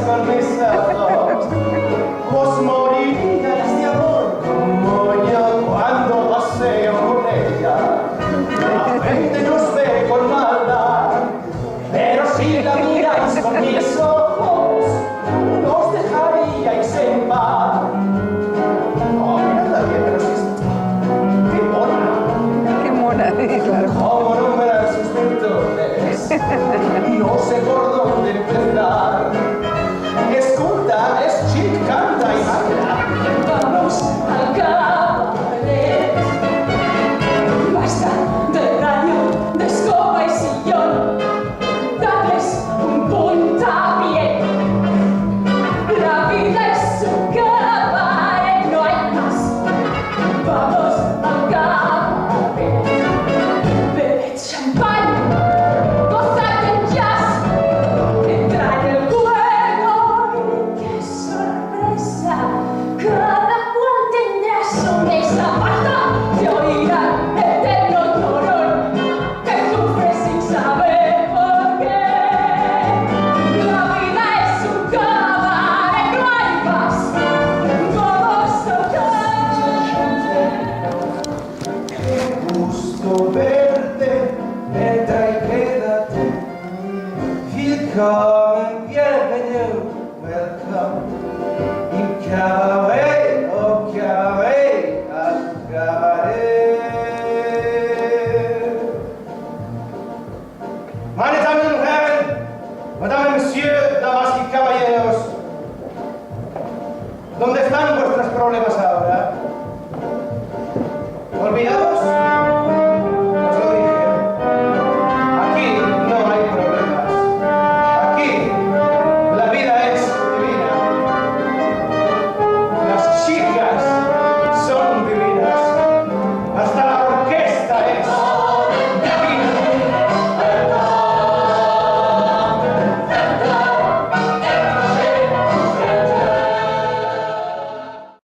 con mis ojos. Vos moriríais de amor como yo cuando paseo con ella. La gente nos ve con maldad, pero si la miráis con mis ojos, nos dejaríais en paz. Oh, miradla bien, pero si es... ¡Qué mona! Qué mona, claro. ¿Cómo nombrar sus virtudes? No sé por dónde empezar. Escuta, es chic, canta y baila. Vamos al cabaret. Basta de radio, de escoba y sillón. Dadles un puntapié. La vida es un cabaret, no hay más. Vamos al cabaret. Bebed champán, gozad del jazz. Entrad en el juego y qué sorpresa. Cada cual tendrá su mesa. Basta de oír al eterno llorón que sufre sin saber por qué. La vida es un cabaret, no hay más. Todos tocan. Qué gusto verte, entra y quédate. Willkommen, bienvenue, welcome. Im cabaret, au cabaret, al cabaret. Meine Damen und Herren, Madame, Monsieur, damas y caballeros, ¿dónde están vuestros problemas?